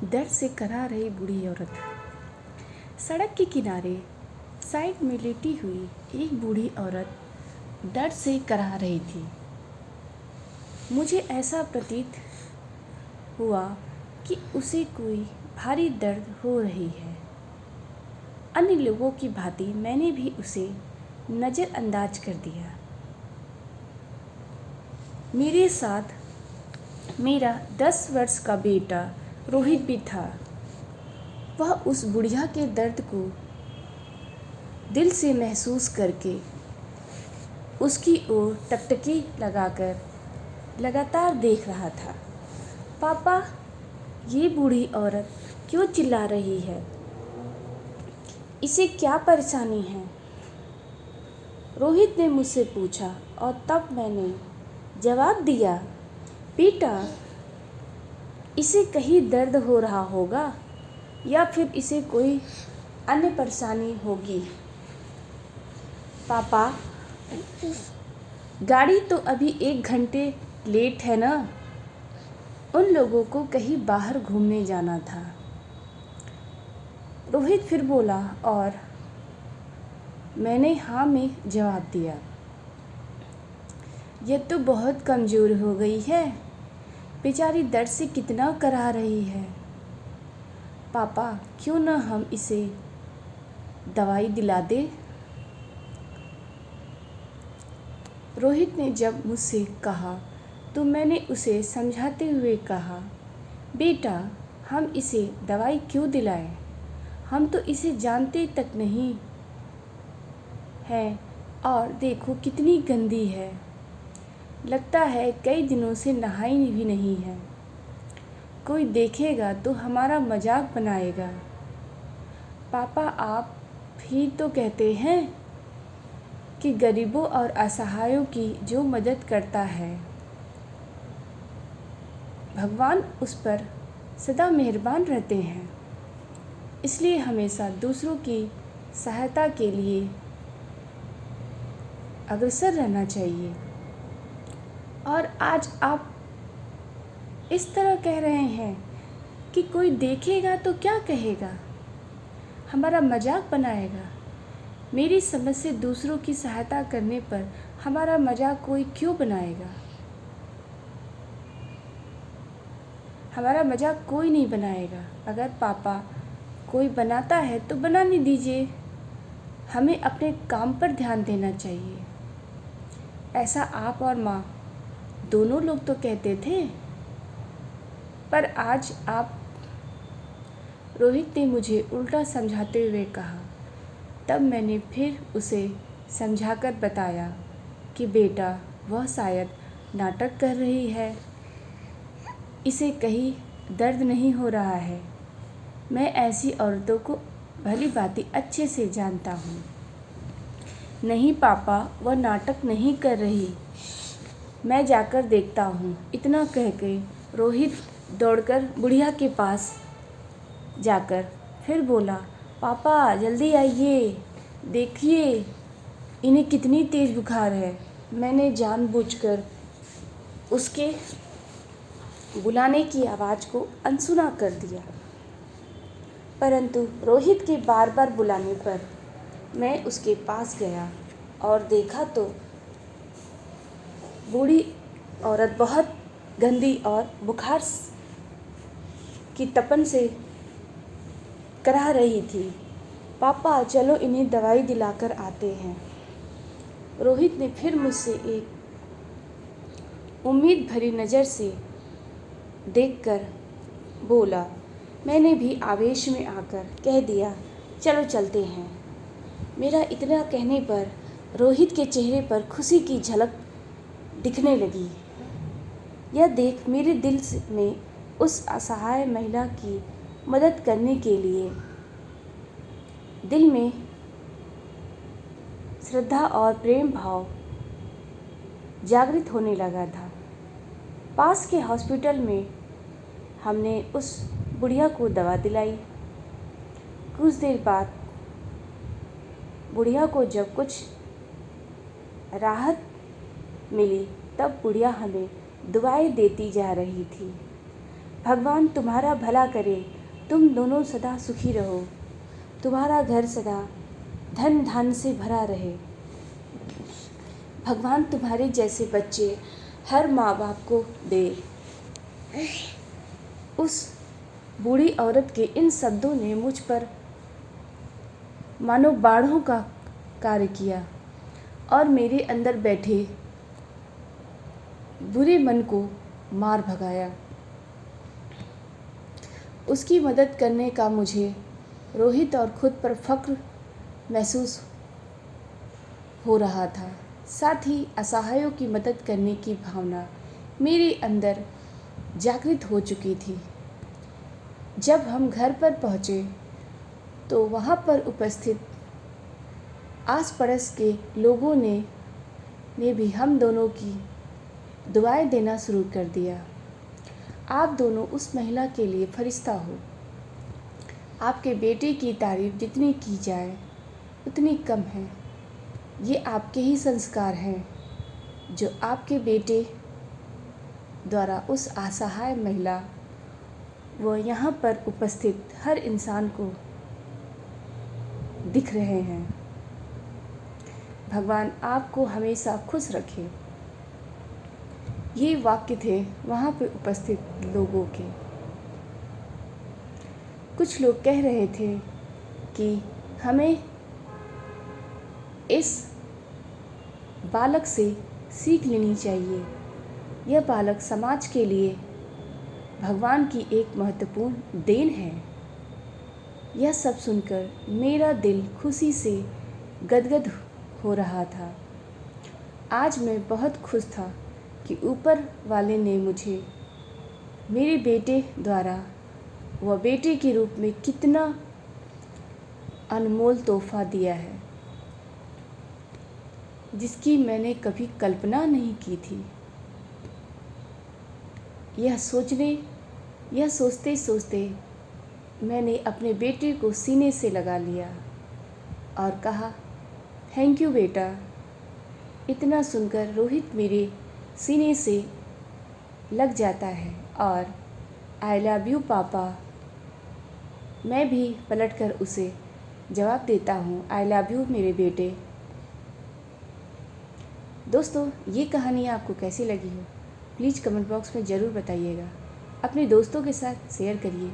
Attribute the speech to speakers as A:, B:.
A: दर्द से करा रही बूढ़ी औरत। सड़क के किनारे साइड में लेटी हुई एक बूढ़ी औरत दर्द से करा रही थी। मुझे ऐसा प्रतीत हुआ कि उसे कोई भारी दर्द हो रही है। अन्य लोगों की भांति मैंने भी उसे नज़रअंदाज कर दिया। मेरे साथ मेरा 10 वर्ष का बेटा रोहित भी था। वह उस बुढ़िया के दर्द को दिल से महसूस करके उसकी ओर टकटकी लगाकर लगातार देख रहा था। पापा, ये बूढ़ी औरत क्यों चिल्ला रही है? इसे क्या परेशानी है? रोहित ने मुझसे पूछा और तब मैंने जवाब दिया, बेटा, इसे कहीं दर्द हो रहा होगा या फिर इसे कोई अन्य परेशानी होगी। पापा, गाड़ी तो अभी 1 घंटे लेट है ना। उन लोगों को कहीं बाहर घूमने जाना था। रोहित फिर बोला और मैंने हाँ में जवाब दिया। यह तो बहुत कमज़ोर हो गई है। बेचारी दर्द से कितना करा रही है। पापा, क्यों ना हम इसे दवाई दिला दें? रोहित ने जब मुझसे कहा तो मैंने उसे समझाते हुए कहा, बेटा, हम इसे दवाई क्यों दिलाएं? हम तो इसे जानते तक नहीं हैं और देखो कितनी गंदी है। लगता है कई दिनों से नहाई भी नहीं है। कोई देखेगा तो हमारा मजाक बनाएगा। पापा, आप ही तो कहते हैं कि गरीबों और असहायों की जो मदद करता है, भगवान उस पर सदा मेहरबान रहते हैं। इसलिए हमेशा दूसरों की सहायता के लिए अग्रसर रहना चाहिए। और आज आप इस तरह कह रहे हैं कि कोई देखेगा तो क्या कहेगा, हमारा मजाक बनाएगा। मेरी समझ से दूसरों की सहायता करने पर हमारा मजाक कोई क्यों बनाएगा? हमारा मजाक कोई नहीं बनाएगा। अगर पापा कोई बनाता है तो बनाने दीजिए। हमें अपने काम पर ध्यान देना चाहिए। ऐसा आप और माँ दोनों लोग तो कहते थे, पर आज आप। रोहित ने मुझे उल्टा समझाते हुए कहा। तब मैंने फिर उसे समझाकर बताया कि बेटा, वह शायद नाटक कर रही है। इसे कहीं दर्द नहीं हो रहा है। मैं ऐसी औरतों को भली भांति अच्छे से जानता हूँ। नहीं पापा, वह नाटक नहीं कर रही। मैं जाकर देखता हूँ। इतना कह के रोहित दौड़कर बुढ़िया के पास जाकर फिर बोला, पापा जल्दी आइए, देखिए इन्हें कितनी तेज़ बुखार है। मैंने जानबूझकर उसके बुलाने की आवाज़ को अनसुना कर दिया, परंतु रोहित के बार बार बुलाने पर मैं उसके पास गया और देखा तो बूढ़ी औरत बहुत गंदी और बुखार की तपन से करा रही थी। पापा, चलो इन्हें दवाई दिलाकर आते हैं। रोहित ने फिर मुझसे एक उम्मीद भरी नज़र से देखकर बोला। मैंने भी आवेश में आकर कह दिया, चलो चलते हैं। मेरा इतना कहने पर रोहित के चेहरे पर खुशी की झलक दिखने लगी। यह देख मेरे दिल में उस असहाय महिला की मदद करने के लिए दिल में श्रद्धा और प्रेम भाव जागृत होने लगा था। पास के हॉस्पिटल में हमने उस बुढ़िया को दवा दिलाई। कुछ देर बाद बुढ़िया को जब कुछ राहत मिली तब बुढ़िया हमें दुआएं देती जा रही थी। भगवान तुम्हारा भला करे, तुम दोनों सदा सुखी रहो, तुम्हारा घर सदा धन धान से भरा रहे। भगवान तुम्हारे जैसे बच्चे हर माँ बाप को दे। उस बूढ़ी औरत के इन शब्दों ने मुझ पर मानो बाढ़ों का कार्य किया और मेरे अंदर बैठे बुरे मन को मार भगाया। उसकी मदद करने का मुझे रोहित और खुद पर फक्र महसूस हो रहा था। साथ ही असहायों की मदद करने की भावना मेरे अंदर जागृत हो चुकी थी। जब हम घर पर पहुँचे तो वहाँ पर उपस्थित आस पड़ोस के लोगों ने भी हम दोनों की दुआएं देना शुरू कर दिया। आप दोनों उस महिला के लिए फरिश्ता हो। आपके बेटे की तारीफ जितनी की जाए उतनी कम है। ये आपके ही संस्कार हैं जो आपके बेटे द्वारा उस असहाय महिला व यहाँ पर उपस्थित हर इंसान को दिख रहे हैं। भगवान आपको हमेशा खुश रखे। ये वाक्य थे वहाँ पर उपस्थित लोगों के। कुछ लोग कह रहे थे कि हमें इस बालक से सीख लेनी चाहिए। यह बालक समाज के लिए भगवान की एक महत्वपूर्ण देन है। यह सब सुनकर मेरा दिल खुशी से गदगद हो रहा था। आज मैं बहुत खुश था कि ऊपर वाले ने मुझे मेरे बेटे द्वारा व बेटे के रूप में कितना अनमोल तोहफा दिया है जिसकी मैंने कभी कल्पना नहीं की थी। यह सोचते सोचते मैंने अपने बेटे को सीने से लगा लिया और कहा, थैंक यू बेटा। इतना सुनकर रोहित मेरे सीने से लग जाता है और आई लव यू पापा मैं भी पलटकर उसे जवाब देता हूँ, आई लव यू मेरे बेटे। दोस्तों, ये कहानी आपको कैसी लगी हो प्लीज़ कमेंट बॉक्स में ज़रूर बताइएगा। अपने दोस्तों के साथ शेयर करिए।